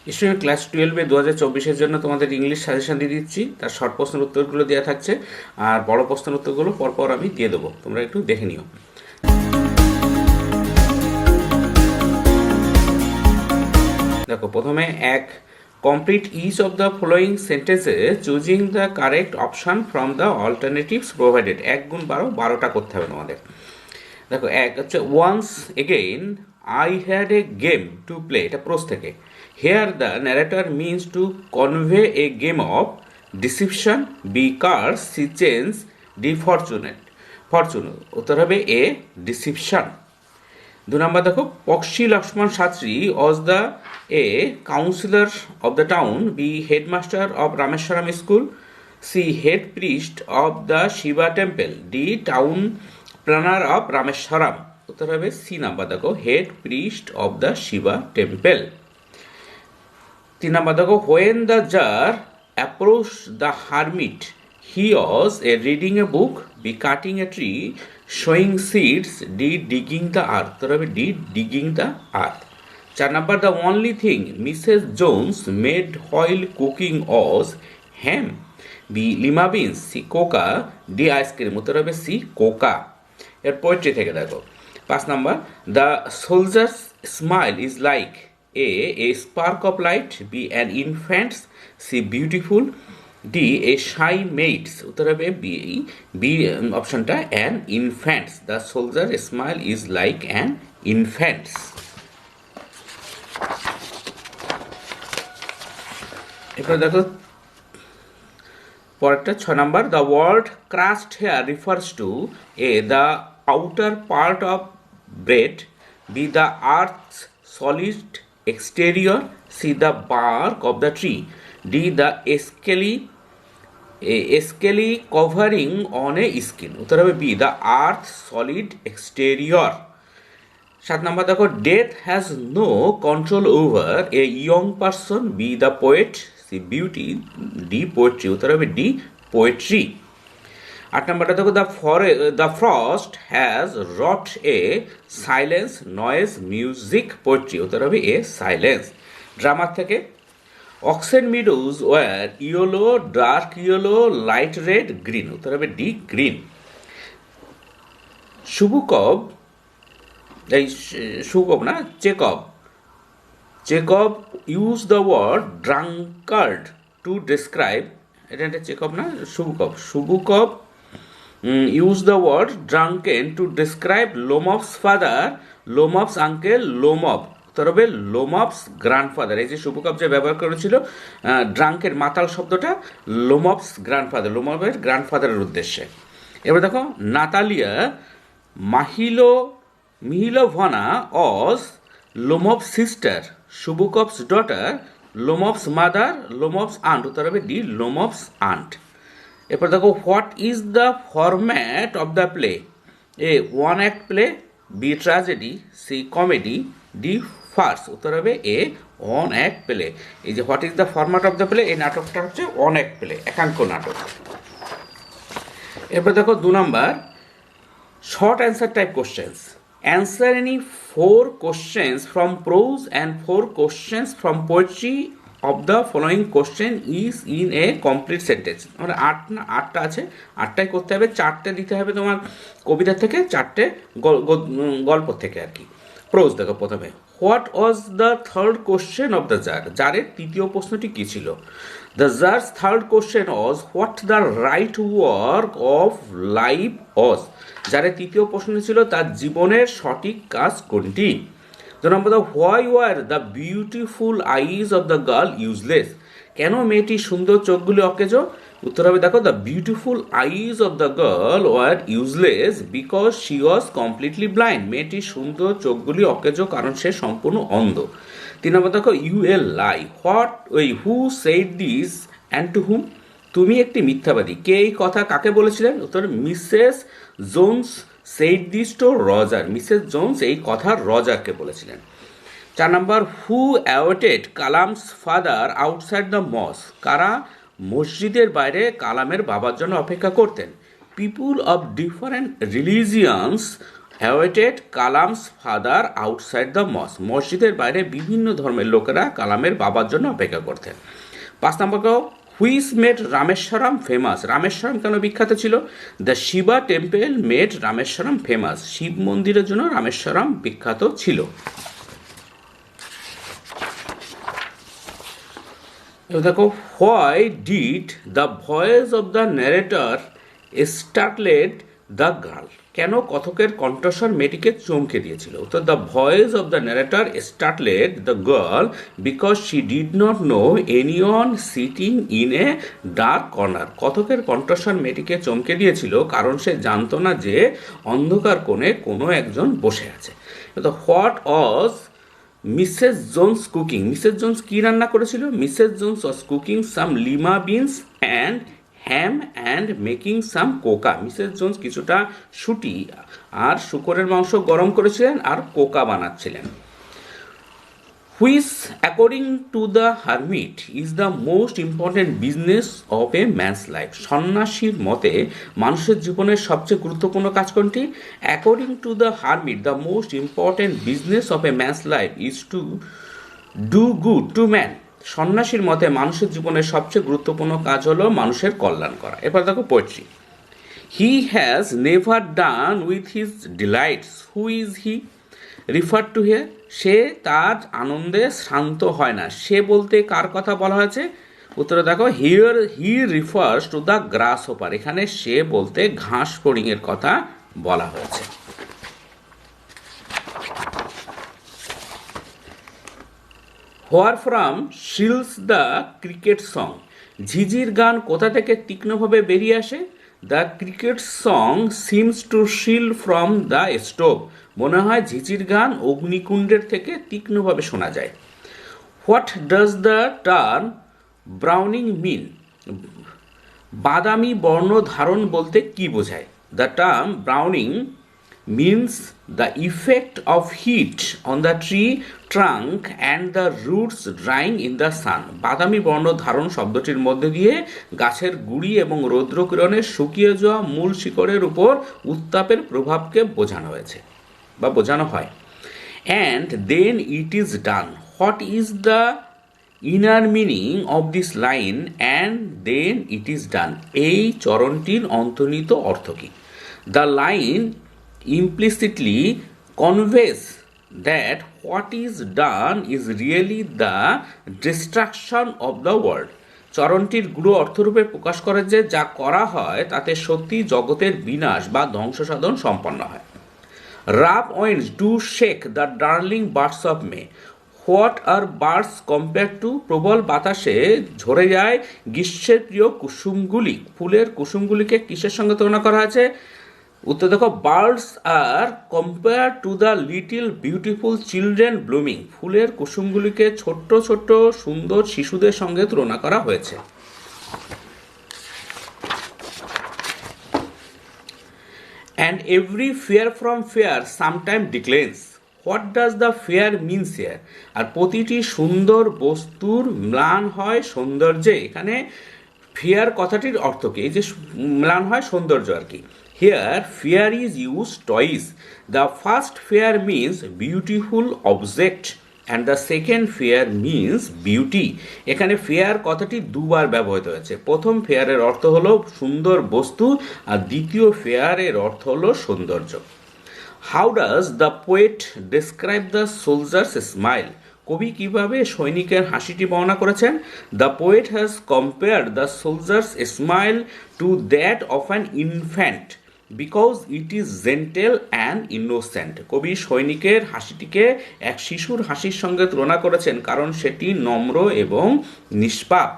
Student class 12-এ 2024-এর জন্য তোমাদের English suggestion দিয়ে দিচ্ছি। তার শর্ট প্রশ্নের উত্তরগুলো দেওয়া থাকছে, আর বড় প্রশ্নের উত্তরগুলো পরপর আমি দিয়ে দেবো, তোমরা একটু দেখে নিও। দেখো, প্রথমে এক, complete each of the following sentences choosing the correct option from the alternatives provided. 1 × 12 12টা করতে হবে তোমাদের। দেখো, এক হচ্ছে once again I had a game to play, এটা প্রোস থেকে। Here the narrator means to convey a game of deception because C change D fortune, উত্তর হবে এ ডিসিপশন। 2 নম্বর দেখো, Pakshi Lakshman Shastri was the a councillor of the town, B headmaster of Rameswaram school, C head priest of the Shiva temple, D town planner of Rameswaram, উত্তর হবে C number দেখো head priest of the Shiva temple. 3 নম্বর দেখো, when the tsar approach the hermit, he was A reading a book, B cutting a tree, sowing seeds, D digging the earth, উত্তর হবে D digging the earth. 4 নম্বর, the only thing Mrs Jones made while cooking was ham, B lima beans, C cocoa, D ice cream, উত্তর হবে C cocoa. এর poetry থেকে দেখো, 5 নম্বর, the soldier's smile is like a spark of light, B an infant's, C beautiful, D a shy maid's, উত্তর হবে B অপশনটা an infant's. The soldier smile is like an infant's. এরপর দেখো পরেরটা 6 নম্বর, the word crust here refers to a the outer part of bread, B the earths solid exterior, C the bark of the tree, D the scaly covering on a skin, উত্তর হবে B the earth solid exterior. 7 নম্বর দেখো, death has no control over A young person, B the poet, C beauty, D poetry, উত্তর হবে D poetry. 8 নম্বরটা দেখো, the frost has wrought A silence, noise, music, poetry, উত্তর হবে A silence. Drummer থেকে, oxen meadows were yellow, dark yellow, light red, green, উত্তর হবে D green. Chekhov use the word drunkard to describe, এটা Chekhov না, শুভুকব use the word drunken to describe Lomov's father, Lomov's uncle, Lomov, উত্তর হবে লোমফস grandfather. এই যে শুভকব যে ব্যবহার করেছিল ড্রাঙ্কের মাতাল শব্দটা লোমফস গ্র্যান্ডফাদার, লোমফের গ্র্যান্ডফাদারের উদ্দেশ্যে। এবার দেখো, Natalya Mikhailovna as Lomov sister, Chubukov's daughter, Lomov's mother, Lomov's aunt, উত্তর হবে ডি লোমফস আন্ট। এরপর দেখো, what is the format of the play, A one act play, B tragedy, C comedy, D farce, উত্তর হবে A one act play. এই যে what is the format of the play, এই নাটকটা হচ্ছে one act play, একাঙ্ক নাটক। এরপর দেখো 2 নম্বর, short answer type questions, answer any 4 questions from prose and 4 questions from poetry of the following question is in a complete sentence. আমার 8টা আছে, 8টাই করতে হবে, 4টে দিতে হবে তোমার কবিতা থেকে, 4টে গল্প থেকে আর কি। প্রোজ দেখো, প্রথমে what was the third question of the জারের তৃতীয় প্রশ্নটি কী ছিল? The tsar's third question was what the right work of life was, যারের তৃতীয় প্রশ্ন ছিল তার জীবনের সঠিক কাজ কোনটি। 2 নম্বর, the why were the beautiful eyes of the girl useless, কেন মেয়েটির সুন্দর চোখগুলি অকেজ? উত্তর হবে দেখো, the beautiful eyes of the girl were useless because she was completely blind, মেয়েটির সুন্দর চোখগুলি অকেজ কারণ সে সম্পূর্ণ অন্ধ। 3 নম্বর দেখো, you a lie, who said this and to whom, তুমি একটি মিথ্যাবাদী, কে এই কথা কাকে বলেছিলেন? উত্তর Mrs Jones said this to Roger, Mrs Jones এই কথা রজারকে বলেছিলেন। 4 নম্বর, who awaited Kalam's father outside the mosque, কারা মসজিদের বাইরে কালামের বাবার জন্য অপেক্ষা করতেন? People of different religions awaited Kalam's father outside the মসজিদের বাইরে বিভিন্ন ধর্মের লোকেরা কালামের বাবার জন্য অপেক্ষা করতেন। 5 নম্বর which made Rameswaram famous, Rameswaram কেন বিখ্যাত ছিল? The Shiva temple made Rameswaram famous, Shiva মন্দিরের জন্য রামেশ্বরম বিখ্যাত ছিল। এবার দেখো, why did the voice of the narrator startled the girl, কেন কথকের কণ্ঠস্বর মেয়েটিকে চমকে দিয়েছিল? তো the voice of the narrator startled the girl because she did not know anyone sitting in a dark corner, কথকের কণ্ঠস্বর মেয়েটিকে চমকে দিয়েছিল কারণ সে জানতো না যে অন্ধকার কোণে কোনো একজন বসে আছে। তো what was Mrs Jones cooking, Mrs Jones কী রান্না করেছিল? Mrs Jones was cooking some lima beans and ham and making some cocoa, Mrs Jones কিছুটা শুটি আর শুকরের মাংস গরম করেছিলেন আর কোকা বানাচ্ছিলেন। Which according to the hermit is the most important business of a man's life, সন্ন্যাসীর মতে মানুষের জীবনের সবচেয়ে গুরুত্বপূর্ণ কাজ কোনটি? According to the hermit the most important business of a man's life is to do good to man, সন্ন্যাসীর মতে মানুষের জীবনের সবচেয়ে গুরুত্বপূর্ণ কাজ হলো মানুষের কল্যাণ করা। এবার দেখো poetry. He has never done with his delights, who is he রিফার টু হিয়ার, সে তার আনন্দে শান্ত হয় না, সে বলতে কার কথা বলা হয়েছে? উত্তরে দেখো, here he refers to the grasshopper, এখানে সে বলতে ঘাস ফড়িংয়ের কথা বলা হয়েছে। Where from shrills the cricket song, ঝিঝির গান কোথা থেকে তীক্ষ্ণভাবে বেরিয়ে আসে? The cricket song seems to shrill from the stove, মনে হয় ঝিঝির গান অগ্নিকুণ্ডের থেকে তীক্ষ্ণভাবে শোনা যায়। What does the term browning mean, বাদামি বর্ণ ধারণ বলতে কি বোঝায়? The term browning means the effect of heat on the tree trunk and the roots drying in the sun, বাদামি বর্ণ ধারণ শব্দটির মধ্যে দিয়ে গাছের গুঁড়ি এবং রৌদ্রকিরণের শুকিয়ে যাওয়া মূল শিকড়ের উপর উত্তাপের প্রভাবকে বোঝানো হয়েছে বা বোঝানো হয়। And then it is done, what is the inner meaning of this line and then it is done, এই চরণটির অন্তর্নিহিত অর্থ কী? The line implicitly conveys that what is done is really the destruction of the world, চরণটির গুরু অর্থরূপে প্রকাশ করে যে যা করা হয় তাতে সত্যি জগতের বিনাশ বা ধ্বংসসাধন সম্পন্ন হয়। Rough winds do shake the darling birds of May, what are birds compare to, প্রবল বাতাসে ঝরে যায় গ্রীষ্মের প্রিয় কুসুমগুলি, ফুলের কুসুমগুলিকে কিসের সঙ্গে তুলনা করা হয়েছে? উত্তর দেখো, birds R compare to the little beautiful children blooming, ফুলের কুসুমগুলিকে ছোট্ট ছোট্ট সুন্দর শিশুদের সঙ্গে তুলনা করা হয়েছে। And every fair from fair sometime declines, what does the fair means here, আর প্রতিটি সুন্দর বস্তুর ম্লান হয় সৌন্দর্যে, এখানে ফেয়ার কথাটির অর্থ কি? এই যে ম্লান হয় সৌন্দর্য আর কি। Here, fair is used twice. The first fair means beautiful object and the second fair means beauty. এখানে ফেয়ার কথাটি দুবার ব্যবহৃত হয়েছে। প্রথম ফেয়ারের অর্থ হলো সুন্দর বস্তু আর দ্বিতীয় ফেয়ারের অর্থ হলো সৌন্দর্য। How does the poet describe the soldier's smile? কবি কিভাবে সৈনিকের হাসিটি বর্ণনা করেছেন? The poet has compared the soldier's smile to that of an infant because it is gentle and innocent, কবি সৈনিকের হাসিটিকে এক শিশুর হাসির সঙ্গে তুলনা করেছেন কারণ সেটি নম্র এবং নিষ্পাপ।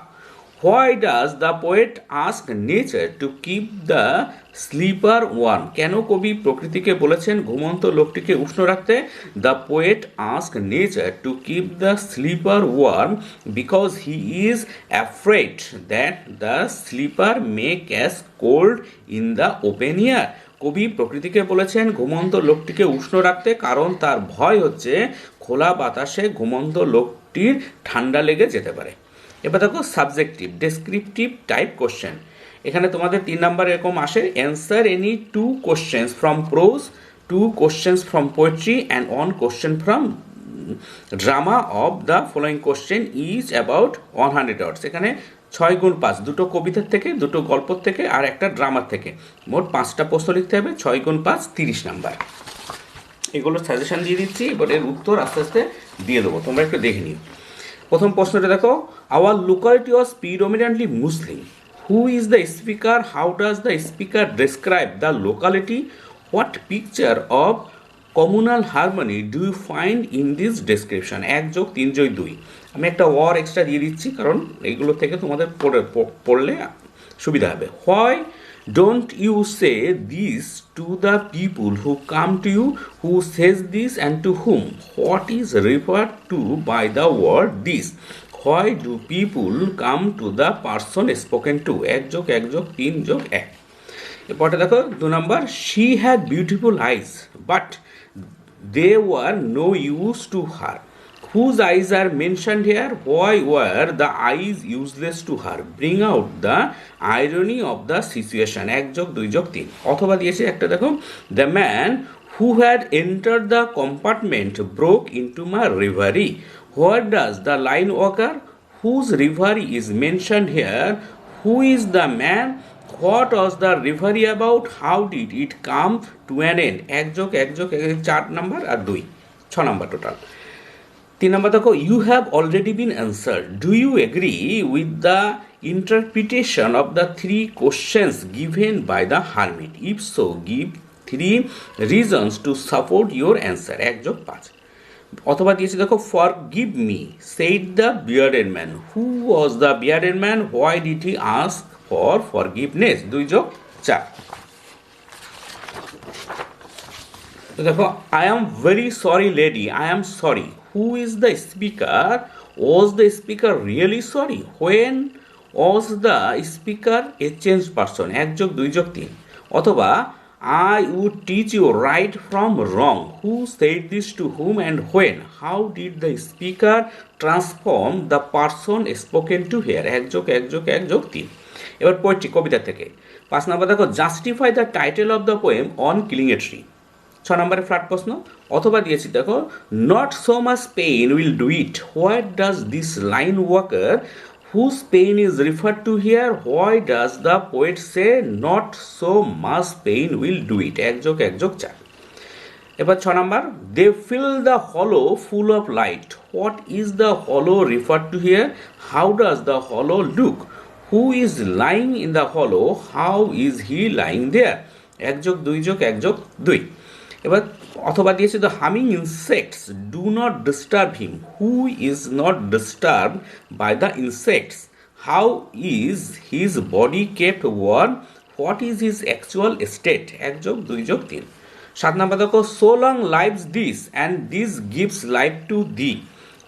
Why does the poet ask nature to keep the sleeper warm, কেন কবি প্রকৃতিকে বলেছেন ঘুমন্ত লোকটিকে উষ্ণ রাখতে? The poet ask nature to keep the sleeper warm because he is afraid that the sleeper may catch cold in the open air, কবি প্রকৃতিকে বলেছেন ঘুমন্ত লোকটিকে উষ্ণ রাখতে কারণ তার ভয় হচ্ছে খোলা বাতাসে ঘুমন্ত লোকটির ঠান্ডা লেগে যেতে পারে। এবার দেখো সাবজেক্টিভ ডেসক্রিপটিভ টাইপ কোশ্চেন, এখানে তোমাদের 3 নাম্বার এরকম আসে, answer any 2 questions from pros 2 questions from poetry and 1 question from drama of the following question is about 100 words এখানে 6 গুণ 5 দুটো কবিতার থেকে দুটো গল্পের থেকে আর একটা ড্রামার থেকে মোট 5টা প্রশ্ন লিখতে হবে 6 গুণ 5 30 নাম্বার এগুলো সাজেশন দিয়ে দিচ্ছি এবার এর উত্তর আস্তে আস্তে দিয়ে দেবো তোমরা একটু দেখে নিও প্রথম প্রশ্নটা দেখো our locality was predominantly Muslim who is the speaker how does the speaker describe the locality what picture of communal harmony do you find in this description 1 যোগ 3 যোগ 2 আমি একটা ওয়ার এক্সট্রা দিয়ে দিচ্ছি কারণ এইগুলো থেকে তোমাদের পড়লে সুবিধা হবে হয় don't you say this to the people who come to you who says this and to whom what is referred to by the word this why do people come to the person spoken to 1 যোগ 1 যোগ 3 যোগ 1 এরপরটা দেখো 2 number she had beautiful eyes but they were no use to her whose eyes are mentioned here why were the eyes useless to her bring out the irony of the situation 1 যোগ 2 যোগ 3 অথবা দিয়েছে একটা দেখো the man who had entered the compartment broke into my reverie where does the line occur whose reverie is mentioned here who is the man what was the reverie about how did it come to an end 1 যোগ 1 যোগ 4 number আর 2 6 number total 3 number দেখো you have already been answered do you agree with the interpretation of the 3 questions given by the hermit if so give 3 reasons to support your answer 1 যোগ 5 অথবা দিয়েছে দেখো forgive me said the bearded man who was the bearded man why did he ask for forgiveness 2 যোগ 4 তো দেখো I am very sorry lady I am sorry who is the speaker was the speaker really sorry when was the speaker a changed person 1 যোগ 2 যোগ 3 অথবা I would teach you right from wrong who said this to whom and when how did the speaker transform the person spoken to here 1 যোগ 1 যোগ 1 যোগ 3 এবার poetry কবিতা থেকে 5 number দেখো justify the title of the poem on killing a tree 6 নম্বরে ফ্ল্যাট প্রশ্ন অথবা দিয়েছি দেখো not so much pain will do it what does this line walker whose pain is refer to here why does the poet say not so much pain will do it 1 যোগ 1 যোগ 4 এবার 6 number they fill the hollow full of light what is the hollow refer to here how does the hollow look who is lying in the hollow how is he lying there 1 যোগ 2 যোগ 1 যোগ 2 এবার অথবা দিয়েছে the humming insects do not disturb him who is not disturb by the insects how is his body kept warm what is his actual state 1 যোগ 2 যোগ 3 7 number দেখো so long lives this and this gives life to the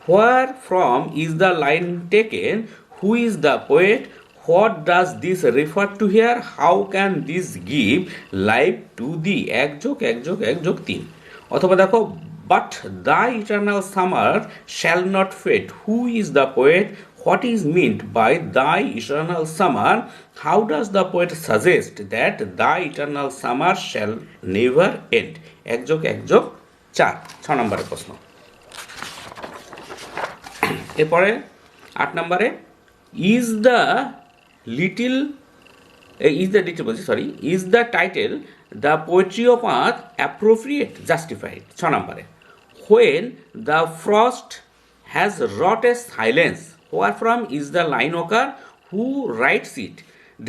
where from is the line taken who is the poet what does this refer to here how can this give life to the 1 যোগ 1 যোগ 1 যোগ 3 অথবা দেখো but the eternal summer shall not fade who is the poet what is meant by the eternal summer how does the poet suggest that the eternal summer shall never end 1 যোগ 1 যোগ 4 6 নম্বরের প্রশ্ন এরপরে 8 নম্বরে is the title the poetry of earth appropriate justified 6 নম্বরে when the frost has wrought a silence where from is the line occur who writes it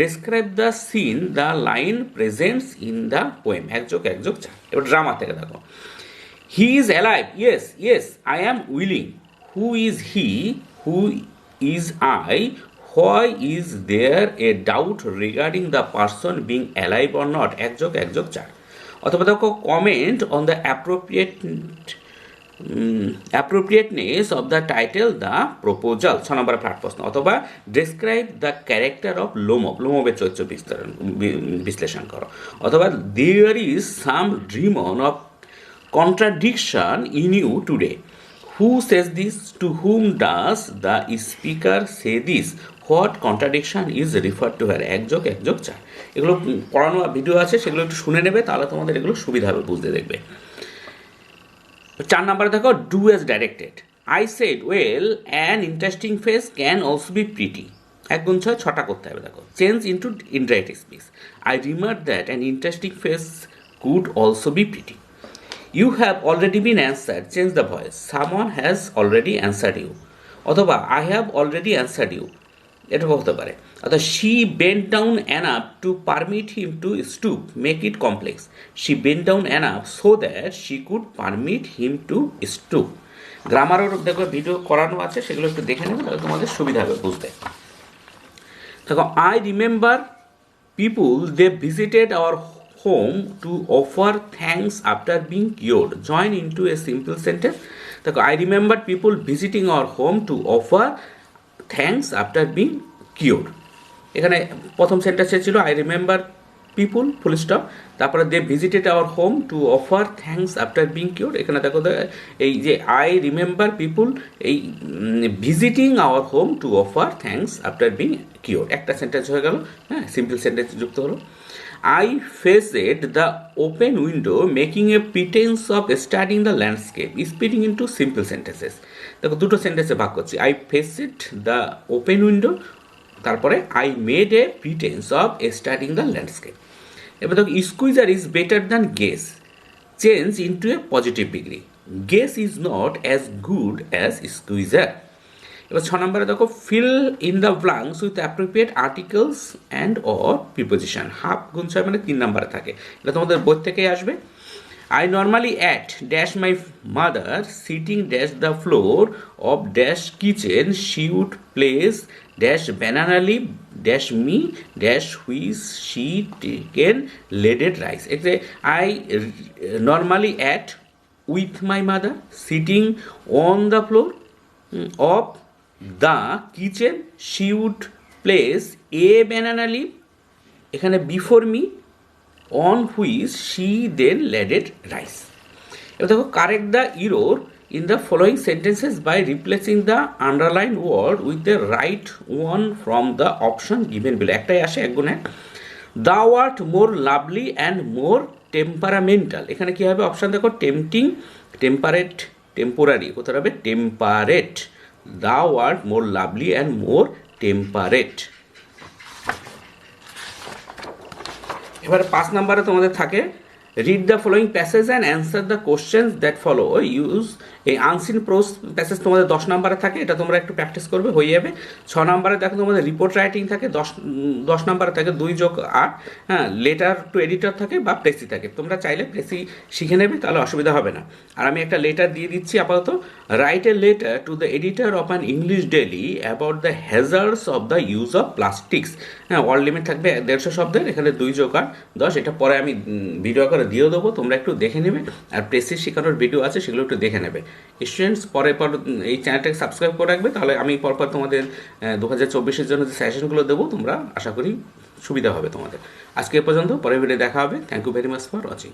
describe the scene the line presents in the poem 1 যোগ 1 যোগ 4 এবার drama থেকে দেখো he is alive yes I am willing who is he who is I why is there a doubt regarding the person being alive or not 1 যোগ 1 যোগ 4 অথবা দেখো comment on the appropriateness of the title the proposal 6 number flat প্রশ্ন অথবা describe the character of লোমবের চরিত্র বিশ্লেষণ করো অথবা there is some demon of contradiction in you today who says this to whom does the speaker say this what contradiction is refer to here, এক যোগ 4। এগুলো পড়ানো ভিডিও আছে, সেগুলো একটু শুনে নেবে, তাহলে তোমাদের এগুলো সুবিধা হবে বুঝতে। দেখবে 4 নাম্বারে দেখো, do as directed. I said well an interesting face can also be pretty. 1 গুণ 6 6টা করতে হবে। দেখো change into indirect speech. I remark that an interesting face could also be pretty. You have already been answered, change the voice. Someone has already answered you, অথবা I have already answered you, এটা হতে পারে। অর্থাৎ she bent down enough to permit him to stoop, make it complex. She bent down enough so that she could permit him to stoop. গ্রামারও দেখো video করানো আছে, সেগুলো একটু দেখে নেবে, তাহলে তোমাদের সুবিধা হবে বুঝতে। দেখো I remember people they visited our home to offer thanks after being cured. Join into a simple sentence. দেখো I remember people visiting our home to offer thanks after being cured. এখানে প্রথম সেন্টেন্সে ছিল I remember people full stop, তারপরে they visited our home to offer thanks after being cure. এখানে দেখো এই যে আই রিমেম্বার পিপুল, এই visiting our home to offer thanks after being cure, একটা সেন্টেন্স হয়ে গেল। হ্যাঁ, সিম্পল সেন্টেন্স যুক্ত হলো। I faced the open window making a pretense of studying the landscape, splitting into simple sentences. দেখো দুটো সেন্টেন্সে ভাগ করছি। I faced the open window, তারপরে I made a pretense of studying the landscape. এবার দেখো squeezer is better than guess, change into a positive degree. Guess is not as good as squeezer. এবার 6 নম্বরে দেখো fill in the blanks with appropriate articles and or preposition. Half গুণ 6 মানে 3 নম্বরে থাকে, এটা তোমাদের বই থেকেই আসবে। I normally ate dash my mother sitting dash the floor of dash kitchen, she would place dash banana leaf dash me dash which she taken ladled rice. এতে I normally ate with my mother sitting on the floor of the kitchen, she would place a banana leaf, এখানে before me, on which she then ladled rice. এবার দেখো correct the error in the following sentences by replacing the underline word with the right one from the option given below. একটাই আসে, 1 গুণ 1। The word more lovely and more temperamental, এখানে কী হবে option দেখো, tempting, temperate, temporary, কোথায় হবে temperate. The word more lovely and more temperate. এবারে 5 নম্বরে তোমাদের থাকে read the following passage and answer the questions that follow. Use এই আনসিন প্রোজ প্যাসেজ তোমাদের 10 নম্বরে থাকে, এটা তোমরা একটু প্র্যাকটিস করবে, হয়ে যাবে। 6 নম্বরে দেখো তোমাদের রিপোর্ট রাইটিং থাকে, 10 নম্বরে থাকে 2 যোগ 8। হ্যাঁ, লেটার টু এডিটর থাকে বা প্রেসি থাকে, তোমরা চাইলে প্রেসি শিখে নেবে, তাহলে অসুবিধা হবে না। আর আমি একটা লেটার দিয়ে দিচ্ছি আপাতত। Write a letter to the editor of an English daily about the hazards of the use of plastics. হ্যাঁ, ওয়ার্ড লিমিট থাকবে 150 শব্দের, এখানে 2 যোগ 8 10, এটা পরে আমি ভিডিও করে দিয়ে দেবো, তোমরা একটু দেখে নেবে। আর প্রেসি শেখানোর ভিডিও আছে, সেগুলো একটু দেখে নেবে। স্টুডেন্টস পর এই চ্যানেলটাকে সাবস্ক্রাইব করে রাখবে, তাহলে আমি পরপর তোমাদের 2024-এর জন্য যে সেশনগুলো দেবো, তোমরা আশা করি সুবিধা হবে তোমাদের। আজকে এ পর্যন্ত, পরের ভিডিও দেখা হবে। Thank you very much for watching.